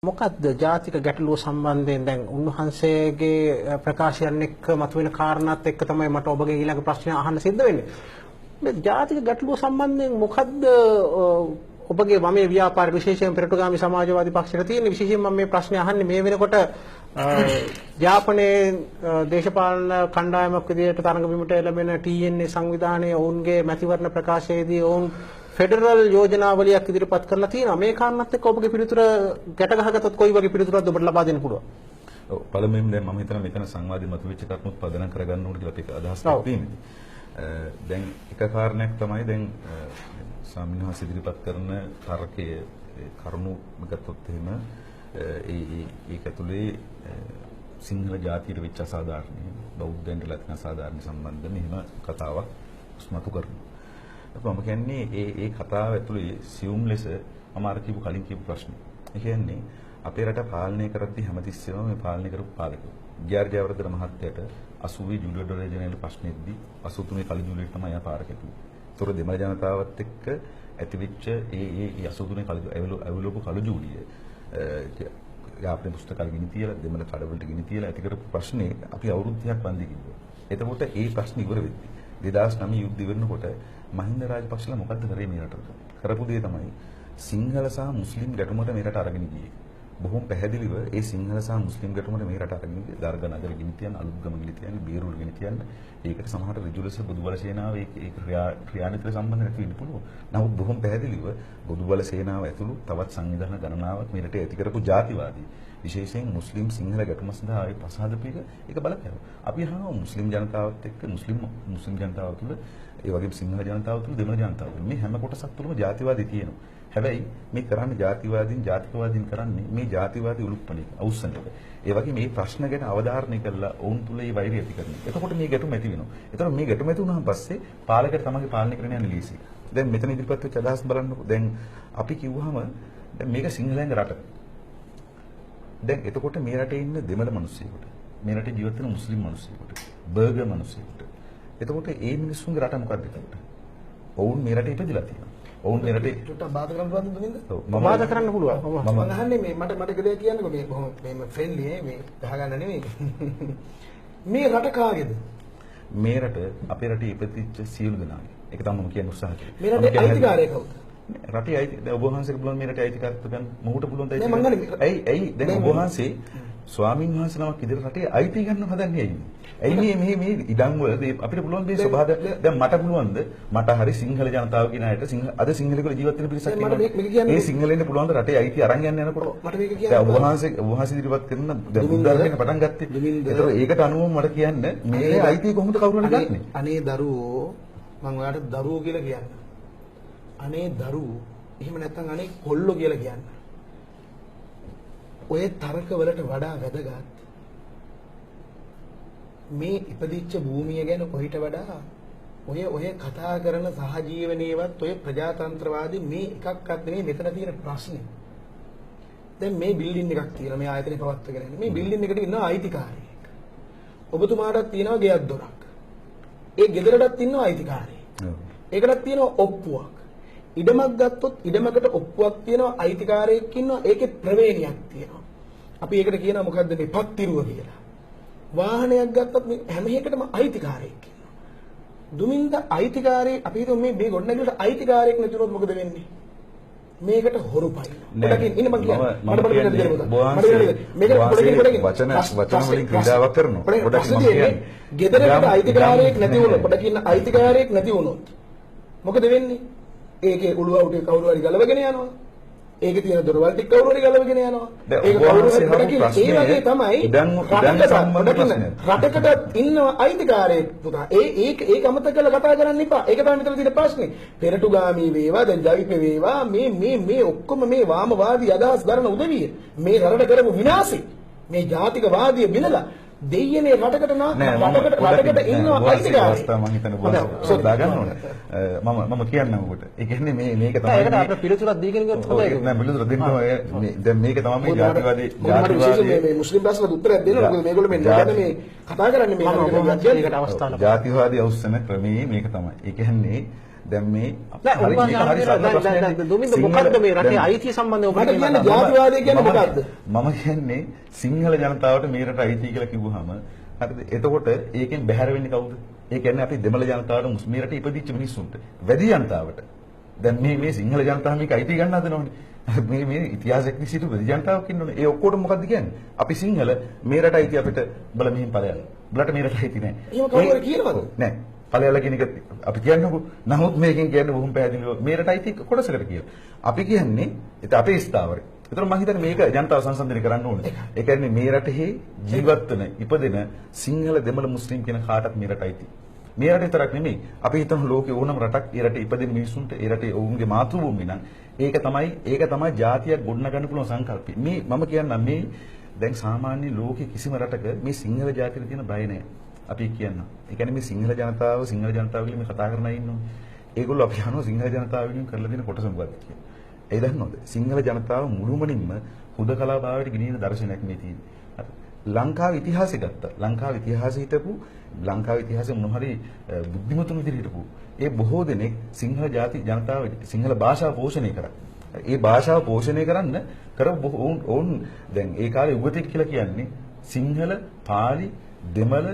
මොකක්ද ජාතික ගැටලුව සම්බන්ධයෙන් දැන් උන්වහන්සේගේ ප්‍රකාශයන් එක්ක මතුවෙන කාරණාත් එක්ක තමයි මට ඔබගේ ඊළඟ ප්‍රශ්නය අහන්න සිද්ධ වෙන්නේ. මේ ජාතික ගැටලුව සම්බන්ධයෙන් මොකක්ද ඔබගේ වමේ ව්‍යාපාර විශේෂයෙන් පෙරටුගාමී සමාජවාදී පක්ෂයට තියෙන විශේෂයෙන් මම මේ ප්‍රශ්නේ අහන්නේ මේ වෙනකොට යාපනයේ දේශපාලන කණ්ඩායමක් විදිහට තරඟ බිමට එළඹෙන TNA සංවිධානයේ ඔවුන්ගේ මැතිවරණ ප්‍රකාශයේදී ඔවුන් ෆෙඩරල් යෝජනාවලියක් ඉදිරිපත් කරලා තියෙනවා. මේ කාරණාත් එක්ක ඔබගේ පිළිතුර ගැට ගහගත්තොත් කොයි වගේ පිළිතුරක්ද ඔබට ලබා දෙන්න පුළුවන්? ඔව් පළමුවෙන් දැන් මම හිතනවා මෙතන සංවාදයේ මතුවෙච්ච කරුණුත් පදනම් කරගන්න ඕනේ කියලා අපේ අදහසක් තියෙනවා. දැන් එක කාරණයක් තමයි දැන් ස්වාමීන් වහන්සේ ඉදිරිපත් කරන තර්කයේ කරුණු ගත්තොත් එහෙම ඒක ඇතුලේ සිංහල ජාතියට වෙච්ච අසාධාරණ බෞද්ධයන්ට ලැබෙන අසාධාරණ සම්බන්ධ මෙහෙම කතාවක් උස්මතු කරනවා. මම කියන්නේ ඒ කතාව ඇතුලේ සියුම් ලෙස මම අර කියපු කලින් කියපු ප්‍රශ්නේ. ඒ කියන්නේ අපේ රට පාලනය කරද්දී හැමතිස්සෙම මේ පාලනය කරපු පාලකයෝ. ජයවර්ධන මහත්තයාට 80 ජූලි ඩොලර් ප්‍රශ්නේදී 83 කලි ජූලියට තමයි ආ පාර කැපුවේ. ඒතොර දෙමළ ජනතාවත් එක්ක ඇතිවෙච්ච ඒ 83 කලි ඇවිලෝපු කලි ජූලිය යාපනයේ පුස්තකාල ගිනි තියලා දෙමළ කඩවලට ගිනි තියලා ඇති කරපු ප්‍රශ්නේ අපි අවුරුද්දක් වන්දි කිව්වා. එතකොට ඒ ප්‍රශ්නේ ඉවර වෙද්දී 2009 යුද්ධ ඉවරනකොට මහින්ද රාජපක්ෂලා මොකද්ද කරේ මේ රටට? කරපු දේ තමයි සිංහල සහ මුස්ලිම් ගැටුමට මේ රට අරගෙන ගියේ. බොහොම පැහැදිලිව ඒ සිංහල සහ මුස්ලිම් ගැටුමට මේ රට අරගෙන ගියේ. දර්ග නගර ගිනි තියන්න, අලුත්ගම ගිනි තියන්න, බීරුල් ගිනි තියන්න. ඒකට සමහරට ඍජු ලෙස බොදුබල සේනාව ඒක ක්‍රියාන්විත සම්බන්ධ නැති වෙන්න පුළුවන්. නමුත් බොහොම පැහැදිලිව බොදුබල සේනාව ඇතුළු තවත් සංවිධාන ගණනාවක් මේ රටේ ඇති කරපු ජාතිවාදී විශේෂයෙන් මුස්ලිම් සිංහල ගැටුම සඳහා ඒ ප්‍රසාදපීක ඒක බලපෑවා. අපි අහනවා මුස්ලිම් ජනතාවත් එක්ක මුස්ලිම් ජනතාව තුළ ඒ වගේම සිංහල ජනතාව තුළ දෙමළ ජනතාව තුළ මේ හැම කොටසක් තුළම ජාතිවාදී තියෙනවා. හැබැයි මේ කරන්නේ ජාතිවාදීන් ජාතිකවාදීන් කරන්නේ මේ ජාතිවාදී උලුප්පණය අවුස්සන එක. ඒ වගේ මේ ප්‍රශ්න ගැන අවධාරණය කරලා ඔවුන් තුළ මේ වෛරය ඇති කරනවා. එතකොට මේ ගැටුම ඇති වෙනවා. එතකොට මේ ගැටුම ඇති වුණාන් පස්සේ පාලකයට තමන්ගේ පාලනය කරන්න යන ලීසි. දැන් මෙතන ඉදිරිපත් වෙච්ච අදහස් බලන්නකො. දැන් අපි කිව්වහම දැන් මේක සිංහලයන්ගේ රට. දැන් එතකොට මේ රටේ ඉන්න දෙමළ මිනිස්සුන්ට මේ රටේ ජීවත් වෙන මුස්ලිම් මිනිස්සුන්ට බර්ගර් මිනිස්සුන්ට එතකොට ඒ මිනිස්සුන්ගේ රට මොකක්ද එතකොට? ඔවුන් මේ රටේ ඉපදිලා තියෙනවා. ඔවුන් මේ රටේ චුට්ටක් බාධා කරන්න පුළුවන්ද දුමින්ද? ඔව් මම බාධා කරන්න පුළුවන්. මම අහන්නේ මේ මට එක දෙයක් කියන්නකෝ මේ බොහොම මේ ෆ්‍රෙන්ඩ්ලි මේ ගහගන්න නෙමෙයි. මේ රට කාගේද? මේ රට අපේ රටේ ඉපදිච්ච සියලු දෙනාගේ. ඒක තමයි මම කියන්න උත්සාහ කරන්නේ. මේ රටේ අයිතිකාරයෙක් කවුද? රටේ අයිති දැන් ඔබ වහන්සේට පුළුවන් මේ රටේ අයිතිකාරත්ව ගන්න මොහුට පුළුවන් දැයි. ඇයි දැන් ඔබ වහන්සේ ස්වාමීන් වහන්සේ නමක් ඉදිරිය රටේ අයිති ගන්න හදන්නේ ඇයි මේ ඉඩම් වල අපිට පුළුවන් මේ ස්වභාවය දැන් මට පුළුවන්ද මට හරි සිංහල ජනතාව කියන අයට අද සිංහලෙකුල ජීවත් වෙන පිරිසක් ඉන්නවා මේ සිංහලෙන්ට පුළුවන් රටේ අයිති අරන් යන්න යනකොට මට මේක කියන්න දැන් ඔබ වහන්සේ ඉදිරිපත් කරන දැන් බුද්ධාගමෙන් පටන් ගත්තේ ඒතර ඒකට අනුව මට කියන්න මේ අයිති කොහොමද කවුරු හරි ගන්නෙ අනේ දරුවෝ මම ඔයාලට දරුවෝ කියලා කියන්න අනේ දරුවෝ එහෙම නැත්නම් අනේ කොල්ලෝ කියලා කියන්න ඔය තර්ක වලට වඩා වැදගත් මේ ඉපදිච්ච භූමිය ගැන කොහිට වඩා ඔය කතා කරන සහජීවනයේවත් ඔය ප්‍රජාතන්ත්‍රවාදී මේ එකක්වත් නෙමෙයි මෙතන තියෙන ප්‍රශ්නේ. දැන් මේ බිල්ඩින් එකක් තියෙනවා මේ ආයතනේ පවත්වාගෙන යන. මේ බිල්ඩින් එකට ඉන්නවා අයිතිකාරයෙක්. ඔබතුමාටත් තියෙනවා ගෙයක් දොරක්. ඒ ගෙදරටත් ඉන්නවා අයිතිකාරයෙක්. ඒකටත් තියෙනවා ඔප්පුවක්. ඉඩමක් ගත්තොත් ඉඩමකට ඔප්පුවක් තියෙනවා අයිතිකාරයෙක් ඉන්නවා ඒකේ ප්‍රවේණියක් තියෙනවා. අපි ඒකට කියනවා මොකද්ද මේ පත්තිරුව කියලා. වාහනයක් ගත්තත් මේ හැම එකටම අයිතිකාරයෙක් ඉන්නවා. දුමින්ද අයිතිකාරයෙක් අපි හිතමු මේ ගොඩනැගිල්ලට අයිතිකාරයෙක් නැතුනොත් මොකද වෙන්නේ? මේකට හොරු පයින්න. පොඩකින් ඉන්න මං කියන්නේ. වචන වලින් ක්‍රීඩාවක් කරනවා. පොඩක් මම කියන්නේ. ගෙදරකට අයිතිකාරයෙක් නැති වුණොත් පොඩකින් අයිතිකාරයෙක් නැති වුණොත් මොකද වෙන්නේ? ඒකේ උළුවවුටේ කවුරු හරි ගලවගෙන යනවා. ඒකේ තියෙන දොරවල් ටික කවුරු හරි ගලවගෙන යනවා. ඒක කවුරු හරි පොඩකින් ඒ වගේ තමයි රටකට ඉන්නවා අයිතිකාරයෙක් පුතා. ඒක අමතක කරලා කතා කරන්න එපා. ඒක තමයි මෙතන තියෙන ප්‍රශ්නේ. පෙරටුගාමී වේවා දැන් ජවිප වේවා මේ ඔක්කොම මේ වාමවාදී අදහස් දරන උදවිය මේ රටට කරපු විනාශේ මේ ජාතිකවාදී බිනලා දෙයියනේ රටකට රටකට ඉන්නවා අයිතිකාරයෙක්. මම හිතන්නේ සෝදා ගන්න ඕනේ. මම කියන්නම් ඔබට. ඒ කියන්නේ මේක තමයි ඒකට අපිට පිළිතුරක් දීගෙන ගියොත් හොඳයි. නෑ පිළිතුර දෙන්න දැන් මේක තමයි මේ ජාතිවාදී මේ මුස්ලිම් ප්‍රශ්නට උත්තරයක් දෙනවා. මොකද මේගොල්ලෝ මේ නෝන මේ කතා කරන්නේ මේකට අවස්ථාවක්. ජාතිවාදී අවුස්සන ක්‍රමයේ මේක තමයි. ඒ කියන්නේ දැන් මේ දුමින්ද මොකද්ද මේ රටේ අයිතිය සම්බන්ධව ඔබ කියන්නේ ජාතිවාදය කියන්නේ මොකද්ද? මම කියන්නේ සිංහල ජනතාවට මේ රට අයිතිය කියලා කිව්වහම හරිද? එතකොට ඒකෙන් බැහැර වෙන්නේ කවුද? ඒ කියන්නේ අපි දෙමළ ජනතාවට මුස්ලිම් රටේ ඉපදිච්ච මිනිස්සුන්ට, වැඩි ජනතාවට. දැන් මේ සිංහල ජනතාව මේක අයිතිය ගන්න හදනවනේ. මේ ඉතිහාසයක් විසිට වැඩි ජනතාවක් ඉන්නෝනේ. ඒ ඔක්කොටම මොකද්ද කියන්නේ? අපි සිංහල මේ රට අයිතිය අපිට බල මෙහෙන් ඵලයන්. බලට මේ රට අයිති නෑ. එහෙම කවුරු කියනවද? නෑ. ඵලයල කියන එක අපි කියන්නකො. නමුත් මේකෙන් කියන්නේ බොහොම පැහැදිලිව මේ රට අයිති කොටසකට කියලා. අපි කියන්නේ ඒත් අපේ ස්ථාවරය. ඒතර මම හිතන්නේ මේක ජනතාව සංසන්දනය කරන්න ඕනේ. ඒ කියන්නේ මේ රටේ ජීවත් වෙන ඉපදෙන සිංහල දෙමළ මුස්ලිම් කියන කාටත් මේ රට අයිති. මේ රට විතරක් නෙමෙයි. අපි හිතන ලෝකේ ඕනම රටක් ඒ රටේ ඉපදෙන මිනිස්සුන්ට ඒ රටේ ඔවුන්ගේ මාතෘභූමිය නම් ඒක තමයි ජාතියක් ගොඩනගන්න පුළුවන් සංකල්පය. මේ මම කියන්නම් මේ දැන් සාමාන්‍ය ලෝකේ කිසිම රටක මේ සිංහල ජාතියට තියෙන බය නැහැ. අපි කියන්න. ඒ කියන්නේ මේ සිංහල ජනතාව කියලා මේ කතා කරන අය ඉන්නවා. ඒගොල්ලෝ අපි අහනවා සිංහල ජනතාව වෙනුවෙන් කරලා දෙන කොටස මොකක්ද කියලා. ඒ දන්නවද? සිංහල ජනතාව මුළුමනින්ම හුදකලා භාවයට ගෙනියන දර්ශනයක් මේ තියෙන්නේ. ලංකාවේ ඉතිහාසය ගත්තා. ලංකාවේ ඉතිහාසය හිටපු ලංකාවේ ඉතිහාසය මොන හරි බුද්ධිමතුන් විදිහට හිටපු ඒ බොහෝ දෙනෙක් සිංහල ජාති ජනතාව සිංහල භාෂාව පෝෂණය කරා. ඒ භාෂාව පෝෂණය කරන්න කරපු ඔවුන් දැන් ඒ කාලේ උගතෙක් කියලා කියන්නේ සිංහල, පාලි, දෙමළ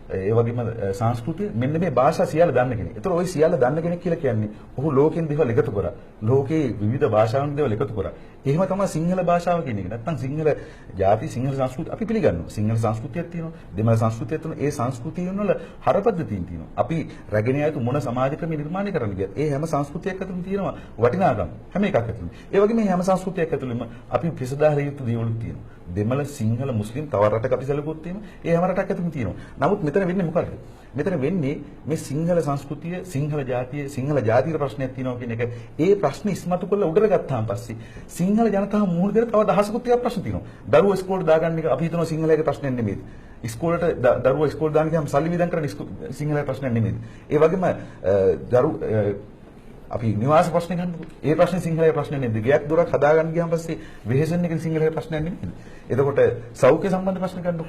ඒ වගේම සංස්කෘතිය මෙන්න මේ භාෂා සියල්ල දන්න කෙනෙක්. ඒතර ওই සියල්ල දන්න කෙනෙක් කියලා කියන්නේ ඔහු ලෝකෙන් දේවල් එකතු කරා. ලෝකේ විවිධ භාෂාවන් දේවල් එකතු කරා. එහෙම තමයි සිංහල භාෂාව කියන එක. නැත්තම් සිංහල ජාති සිංහල සංස්කෘතිය අපි පිළිගන්නවා. සිංහල සංස්කෘතියක් තියෙනවා. දෙමළ සංස්කෘතියක් තියෙනවා. ඒ සංස්කෘතියන් වල හරපද්ධතීන් තියෙනවා. අපි රැගෙන යතු මොන සමාජ ක්‍රම නිර්මාණය කරන්න ගියත් ඒ හැම සංස්කෘතියක් ඇතුළෙම තියෙනවා වටිනාකම්. හැම එකක් ඇතුළෙම. ඒ වගේම මේ හැම සංස්කෘතියක් ඇතුළෙම අපි පිසදාහරිය යුතු දේවල් තියෙනවා. දෙමළ සිංහල මුස්ලිම් තව රටක අපි සැලකුවොත් එහෙම ඒ හැම රටක් ඇතුළෙම තියෙනවා. නමුත් මෙතන වෙන්නේ මොකද්ද? මෙතන වෙන්නේ මේ සිංහල සංස්කෘතිය, සිංහල ජාතිය ප්‍රශ්නයක් තියෙනවා කියන එක. ඒ ප්‍රශ්න ඉස්මතු කරලා උඩට ගත්තාන් පස්සේ සිංහල ජනතාව මුහුණ දෙන තව දහසකුත් ටිකක් ප්‍රශ්න තියෙනවා. දරුවෝ ඉස්කෝලේ දාගන්න එක අපි හිතනවා සිංහලයේ ප්‍රශ්නයක් නෙමෙයි. ඉස්කෝලේට දරුවෝ ඉස්කෝලේ දාන්න ගියාම සල්ලි වියදම් කරන සිංහලයේ ප්‍රශ්නයක් නෙමෙයි. ඒ වගේම අපි නිවාස ප්‍රශ්නේ ගන්නකො. ඒ ප්‍රශ්නේ සිංහලයේ ප්‍රශ්නේ නෙමෙයි. ගයක් දොරක් හදාගන්න ගියාම පස්සේ වෙහෙසෙන එක සිංහලයේ ප්‍රශ්නයක් නෙමෙයි. එතකොට සෞඛ්‍ය සම්බන්ධ ප්‍රශ්න ගන්නකො.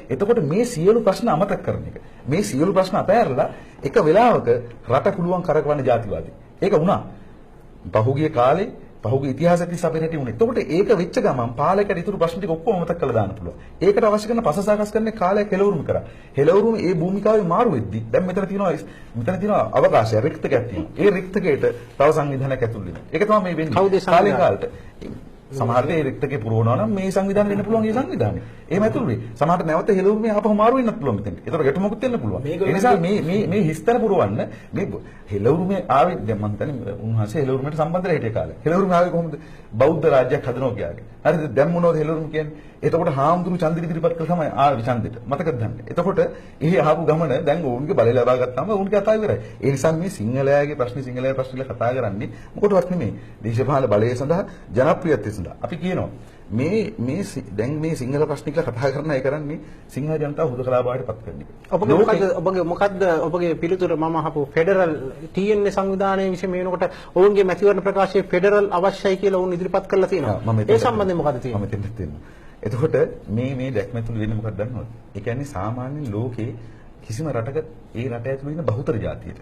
එතකොට මේ සියලු ප්‍රශ්න අමතක කරන එක. මේ සියලු ප්‍රශ්න අතහැරලා එක වෙලාවක රට පුළුවන් කරකවන්න ජාතිවාදී. ඒක වුණා. පහුගිය කාලේ පහුගිය ඉතිහාසයේ තිස්ස අපේ රටේ වුණේ. එතකොට ඒක වෙච්ච ගමන් පාලකයට ඉතුරු ප්‍රශ්න ටික ඔක්කොම අමතක කරලා දාන්න පුළුවන්. ඒකට අවශ්‍ය කරන පසසාකස් කරන්නේ කාලයක් හෙලවුරුම කරා. හෙලවුරුම ඒ භූමිකාවේ මාරු වෙද්දි දැන් මෙතන තියෙනවා අවකාශය රික්තකයක් තියෙනවා. ඒ රික්තකයට තව සංවිධානයක් ඇතුල් වෙනවා. ඒක තමයි මේ වෙන්නේ. කාලේ කාලට සමහරට ඒ රික්තකේ පුරවනවා නම් මේ සංවිධානය වෙන්න පුළුවන් ඒ සංවිධානය. එහෙම ඇතුල් වෙයි. සමහරට නැවත හෙලවුරුමේ ආපහු මාරු වෙන්නත් පුළුවන් මෙතෙන්ට. ඒතර ගැටුමකුත් වෙන්න පුළුවන්. ඒ නිසා මේ හිස්තර පුරවන්න මේ හෙලවුරුමේ ආවේ දැන් මම හිතන්නේ උන්වහන්සේ හෙලවුරුමට සම්බන්ධ වෙලා හිටිය කාලේ. හෙලවුරුම ආවේ කොහොමද? බෞද්ධ රාජ්‍යයක් හදනවා කියන්නේ. හරිද? දැන් මොනවද හෙලවුරුම කියන්නේ? එතකොට හාමුදුරු ඡන්දෙ ඉදිරිපත් කළා තමයි ආවේ ඡන්දෙට. මතකද දන්නේ? එතකොට එහි ආපු ගමන දැන් ඔවුන්ගේ බලය ලබා ගත්තාම ඔවුන්ගේ කතාව ඉවරයි. ඒ නිසා මේ සිංහලයාගේ සිංහලයා ප්‍රශ්න කියලා කතා කරන්නේ මොකටවත් නෙමෙයි. දේශපාලන බලය සඳහා ජනප්‍රියත්වය සඳහා. අපි කියනවා දැන් මේ සිංහල ප්‍රශ්න කියලා කතා කරන අය කරන්නේ සිංහල ජනතාව හුදකලා බවට පත් කරන එක. මොකද්ද ඔබගේ පිළිතුර? මම අහපු ෆෙඩරල් TNA සංවිධානයේ විශේෂ මේ වෙනකොට ඔවුන්ගේ මැතිවරණ ප්‍රකාශයේ ෆෙඩරල් අවශ්‍යයි කියලා ඔවුන් ඉදිරිපත් කරලා තියෙනවා. ඒ සම්බන්ධයෙන් මොකද තියෙන්නේ? මම දෙන්න තියෙනවා. එතකොට මේ දැක්ම තුල වෙන්නේ මොකක්ද දන්නවද? ඒ කියන්නේ සාමාන්‍ය ලෝකේ කිසිම රටක ඒ රට ඇතුළේ ඉන්න බහුතර ජාතියට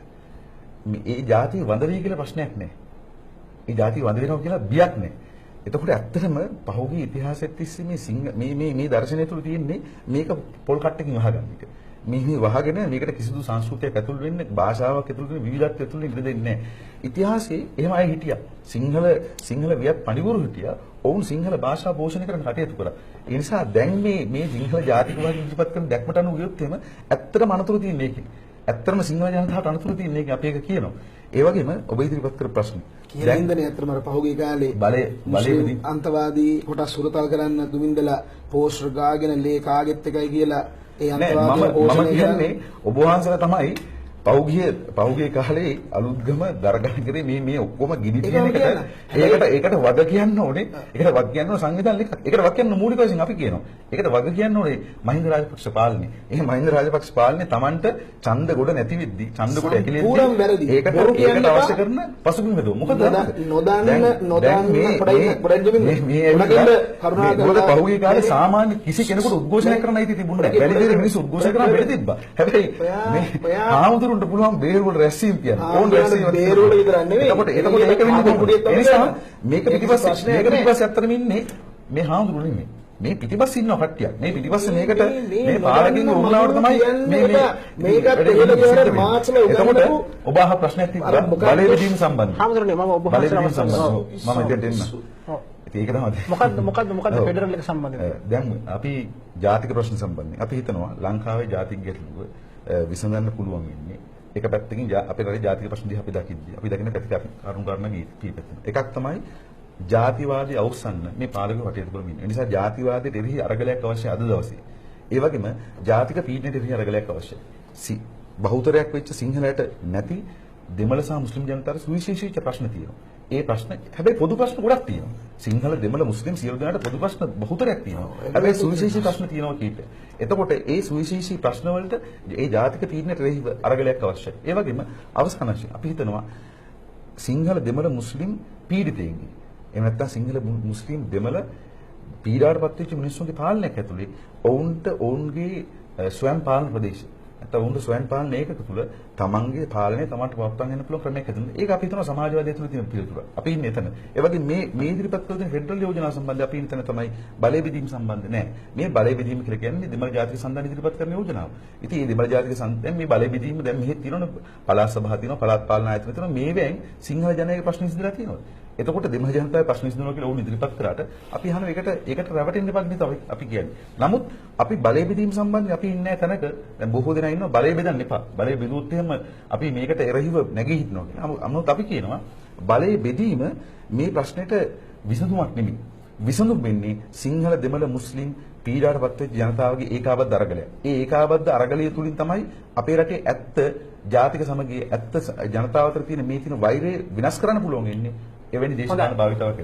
ඒ ජාතිය වඳ වී කියලා ප්‍රශ්නයක් නැහැ. ඒ ජාතිය වඳ වෙනවා කියලා බියක් නැහැ. එතකොට ඇත්තටම පහුගිය ඉතිහාසෙත් තිස්සේ මේ දර්ශනය තුල තියෙන්නේ මේක පොල් කට්ටකින් වහගන්න එක. මේ වහගෙන මේකට කිසිදු සංස්කෘතියක් ඇතුල් වෙන්නේ භාෂාවක් ඇතුල් වෙන්නේ විවිධත්වයක් ඇතුල් වෙන්නේ දෙන්නේ නැහැ. ඉතිහාසයේ එහෙම අය හිටියා. සිංහල වියත් පඬිවරු හිටියා. ඔවුන් සිංහල භාෂාව පෝෂණය කරන්න කටයුතු කරා. ඒ නිසා දැන් මේ සිංහල ජාතිකවාදී ඉදිරිපත් කරන දැක්මට අනුව ගියොත් එහෙම ඇත්තටම අනතුරු තියෙන එකේ. ඇත්තටම සිංහල ජනතාවට අනතුරු තියෙන එකේ අපි ඒක කියනවා. ඒ වගේම ඔබ ඉදිරිපත් කරපු ප්‍රශ්න. දැන් ඉඳන් ඇත්තටම අර පහුගිය කාලේ බලයේ අන්තවාදී කොටස් සුරතල් කරන්න දුමින්දලා පෝස්ටර් ගාගෙන ලේ කාගෙත් එකයි කියලා ඒ අන්තවාදී පෝෂණය කියන්නේ ඔබ වහන්සේලා තමයි පහුගිය කාලේ අලුත්ගම දරගන්න කරේ මේ ඔක්කොම ගිනි තියෙන එකට ඒකට වග කියන්න ඕනේ. ඒකට වග කියන්න ඕන සංවිධාන එකක්. ඒකට වග කියන්න මූලික වශයෙන් අපි කියනවා. ඒකට වග කියන්න ඕනේ මහින්ද රාජපක්ෂ පාලනේ. ඒ මහින්ද රාජපක්ෂ පාලනේ Tamanට ඡන්ද ගොඩ නැති වෙද්දි ඡන්ද ගොඩ ඇකිලෙද්දි ඒකට අවශ්‍ය කරන පසුබිම හදුවා. මොකද නොදන්න පහුගිය කාලේ සාමාන්‍ය කිසි කෙනෙකුට උද්ඝෝෂණය කරන්න අයිති තිබුණේ නැහැ. බැරි දේ මිනිස්සු උද්ඝෝෂණය කරන්න බැරි තිබ්බා. හැබැයි මේ හාමුදුරුන්ට පුළුවන් බේරුවල රැස්වීම කියන්නේ. ඕන් රැස්වීම බේරුවල විතරක් නෙවෙයි. එතකොට ඒක වෙන්නේ කොහොමද? ඒ නිසා මේක පිටිපස්සේ ඇත්තටම ඉන්නේ මේ හාමුදුරුවෝ නෙමෙයි. මේ පිටිපස්සේ ඉන්න කට්ටියක්. මේ පිටිපස්සේ මේකට මේ පාරකින් උරුමලාවට තමයි මේකත් එහෙම මාර්ච්ල එතකොට ඔබ අහ ප්‍රශ්නයක් තිබ්බා බලය බෙදීම සම්බන්ධව. හාමුදුරනේ මම ඔබ බලය බෙදීම සම්බන්ධව මම එතෙන්ට එන්න. ඒක තමයි. මොකද්ද ෆෙඩරල් එක සම්බන්ධව? දැන් අපි ජාතික ප්‍රශ්න සම්බන්ධයෙන් අපි හිතනවා ලංකාවේ ජාතික ගැටලුව විසඳන්න පුළුවන් වෙන්නේ එක පැත්තකින් අපේ රටේ ජාතික ප්‍රශ්න දිහා අපි දකිද්දී අපි දකින්න පැත්තක අපි කරුණු කරන කීපයක්. එකක් තමයි ජාතිවාදී අවසන්න මේ පාලක වටේට බලමින්. ඒ නිසා ජාතිවාදයට එරෙහි අරගලයක් අවශ්‍යයි අද දවසේ. ඒ වගේම ජාතික පීඩනයට එරෙහි අරගලයක් අවශ්‍යයි. බහුතරයක් වෙච්ච සිංහලයට නැති දෙමළ සහ මුස්ලිම් ජනතාවට සුවිශේෂීච්ච ප්‍රශ්න තියෙනවා. ඒ ප්‍රශ්න හැබැයි පොදු ප්‍රශ්න ගොඩක් තියෙනවා. සිංහල දෙමළ මුස්ලිම් සියලු දෙනාට පොදු ප්‍රශ්න බහුතරයක් තියෙනවා. හැබැයි සුවිශේෂී ප්‍රශ්න තියෙනවා කීපයක්. එතකොට ඒ සුවිශේෂී ප්‍රශ්න වලට ඒ ජාතික පීඩනයට එරෙහි අරගලයක් අවශ්‍යයි. ඒ වගේම අවසාන වශයෙන් අපි හිතනවා සිංහල දෙමළ මුස්ලිම් පීඩිතයින්ගේ එහෙම නැත්නම් සිංහල මුස්ලිම් දෙමළ පීඩාවටපත් වෙච්ච මිනිස්සුන්ගේ පාලනයක් ඇතුලේ ඔවුන්ට ඔවුන්ගේ ස්වයං පාලන ප්‍රදේශ නැත්නම් ඔවුන්ට ස්වයං පාලන ඒකක තුල තමන්ගේ පාලනය තමන්ට පවත්වාගෙන යන්න පුළුවන් ක්‍රමයක් හදන්න. ඒක අපි හිතනවා සමාජවාදය තුළ තියෙන පිළිතුර. අපි ඉන්නේ එතන. ඒ වගේ මේ ඉදිරිපත් කළ තියෙන ෆෙඩරල් යෝජනා සම්බන්ධයෙන් අපි ඉන්නේ එතන තමයි බලය බෙදීම සම්බන්ධ නෑ. මේ බලය බෙදීම කියලා කියන්නේ දෙමළ ජාතික සන්ධාන ඉදිරිපත් කරන යෝජනාව. ඉතින් මේ දෙමළ ජාතික සන්ධාන මේ බලය බෙදීම දැන් මෙහෙ තියෙනවනේ පළාත් සභා තියෙනවා පළාත් පාලන ආයතන තියෙනවා මේවෙන් සිංහල ජනයාගේ ප්‍රශ්න විසඳලා තියෙනවා. එතකොට දෙමළ ජනතාවේ ප්‍රශ්න විසඳනවා කියලා ඕන ඉදිරිපත් කරාට අපි අහනවා ඒකට රැවටෙන්න එපා කියලා අපි කියන්නේ. නමුත් අපි බලය බෙදීම සම්බන්ධයෙන් අපි ඉන්නේ තැනක දැන් බොහෝ දෙනා ඉන්නවා බලය බෙදන්න එපා. බලය බෙදුවොත් එහෙම අපි මේකට එරෙහිව නැගී හිටිනවා කියලා. නමුත් අපි කියනවා බලය බෙදීම මේ ප්‍රශ්නෙට විසඳුමක් නෙමෙයි. විසඳුම් වෙන්නේ සිංහල දෙමළ මුස්ලිම් පීඩාවටපත් වෙච්ච ජනතාවගේ ඒකාබද්ධ අරගලය. ඒ ඒකාබද්ධ අරගලය තුලින් තමයි අපේ රටේ ඇත්ත ජාතික සමගිය ඇත්ත ජනතාව අතර තියෙන මේ තියෙන වෛරය විනාශ කරන්න පුළුවන් වෙන්නේ. එවැනි දේශපාලන භාවිතාවක්